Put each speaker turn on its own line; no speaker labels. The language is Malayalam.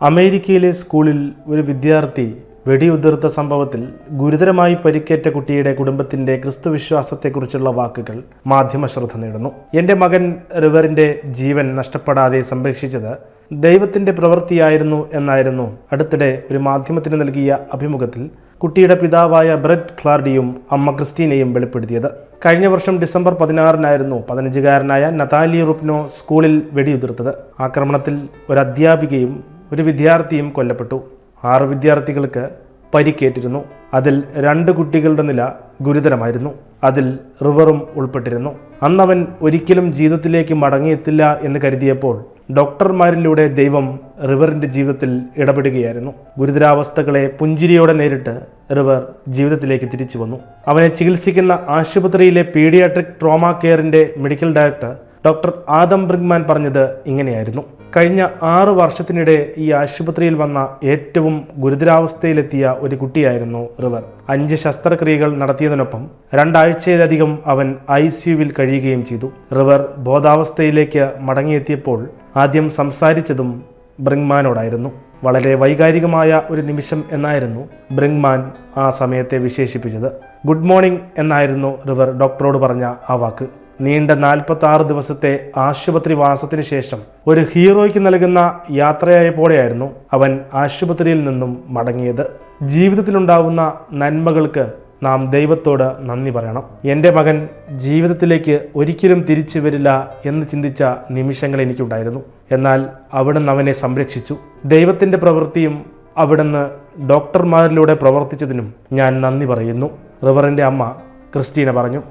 അമേരിക്കയിലെ സ്കൂളിൽ ഒരു വിദ്യാർത്ഥി വെടിയുതിർത്ത സംഭവത്തിൽ ഗുരുതരമായി പരിക്കേറ്റ കുട്ടിയുടെ കുടുംബത്തിന്റെ ക്രിസ്തുവിശ്വാസത്തെക്കുറിച്ചുള്ള വാക്കുകൾ മാധ്യമശ്രദ്ധ നേടുന്നു. എൻ്റെ മകൻ റിവറിന്റെ ജീവൻ നഷ്ടപ്പെടാതെ സംരക്ഷിച്ചത് ദൈവത്തിന്റെ പ്രവൃത്തിയായിരുന്നു എന്നായിരുന്നു അടുത്തിടെ ഒരു മാധ്യമത്തിന് നൽകിയ അഭിമുഖത്തിൽ കുട്ടിയുടെ പിതാവായ ബ്രെറ്റ് ക്ലാർഡിയും അമ്മ ക്രിസ്റ്റീനയും വെളിപ്പെടുത്തിയത്. കഴിഞ്ഞ വർഷം ഡിസംബർ 16-നായിരുന്നു 15-കാരനായ നതാലി റുപ്നോ സ്കൂളിൽ വെടിയുതിർത്തത്. ആക്രമണത്തിൽ ഒരു അധ്യാപികയും ഒരു വിദ്യാർത്ഥിയും കൊല്ലപ്പെട്ടു. 6 വിദ്യാർത്ഥികൾക്ക് പരിക്കേറ്റിരുന്നു. അതിൽ 2 കുട്ടികളുടെ നില ഗുരുതരമായിരുന്നു. അതിൽ റിവറും ഉൾപ്പെട്ടിരുന്നു. അന്നവൻ ഒരിക്കലും ജീവിതത്തിലേക്ക് മടങ്ങിയെത്തില്ല എന്ന് കരുതിയപ്പോൾ ഡോക്ടർമാരിലൂടെ ദൈവം റിവറിന്റെ ജീവിതത്തിൽ ഇടപെടുകയായിരുന്നു. ഗുരുതരാവസ്ഥകളെ പുഞ്ചിരിയോടെ നേരിട്ട് റിവർ ജീവിതത്തിലേക്ക് തിരിച്ചു വന്നു. അവനെ ചികിത്സിക്കുന്ന ആശുപത്രിയിലെ പീഡിയാട്രിക് ട്രോമ കെയറിന്റെ medical director doctor Adam Brigman പറഞ്ഞത് ഇങ്ങനെയായിരുന്നു: കഴിഞ്ഞ 6 വർഷത്തിനിടെ ഈ ആശുപത്രിയിൽ വന്ന ഏറ്റവും ഗുരുതരാവസ്ഥയിലെത്തിയ ഒരു കുട്ടിയായിരുന്നു റിവർ. 5 ശസ്ത്രക്രിയകൾ നടത്തിയതിനൊപ്പം 2 ആഴ്ചയിലധികം അവൻ ICUവിൽ കഴിയുകയും ചെയ്തു. റിവർ ബോധാവസ്ഥയിലേക്ക് മടങ്ങിയെത്തിയപ്പോൾ ആദ്യം സംസാരിച്ചതും ബ്രിഗ്മാനോടായിരുന്നു. വളരെ വൈകാരികമായ ഒരു നിമിഷം എന്നായിരുന്നു ബ്രിഗ്മാൻ ആ സമയത്തെ വിശേഷിപ്പിച്ചത്. ഗുഡ് മോർണിംഗ് എന്നായിരുന്നു റിവർ ഡോക്ടറോട് പറഞ്ഞ ആ വാക്ക്. നീണ്ട 46 ദിവസത്തെ ആശുപത്രി വാസത്തിന് ശേഷം ഒരു ഹീറോയ്ക്ക് നൽകുന്ന യാത്രയായ പോലെയായിരുന്നു അവൻ ആശുപത്രിയിൽ നിന്നും മടങ്ങിയത്. ജീവിതത്തിലുണ്ടാവുന്ന നന്മകൾക്ക് നാം ദൈവത്തോട് നന്ദി പറയണം. എൻ്റെ മകൻ ജീവിതത്തിലേക്ക് ഒരിക്കലും തിരിച്ചു വരില്ല എന്ന് ചിന്തിച്ച നിമിഷങ്ങൾ എനിക്കുണ്ടായിരുന്നു. എന്നാൽ അവിടുന്ന് അവനെ സംരക്ഷിച്ചു. ദൈവത്തിൻ്റെ പ്രവൃത്തിയും അവിടുന്ന് ഡോക്ടർമാരിലൂടെ പ്രവർത്തിച്ചതിനും ഞാൻ നന്ദി പറയുന്നു, റിവറിൻ്റെ അമ്മ ക്രിസ്റ്റീന പറഞ്ഞു.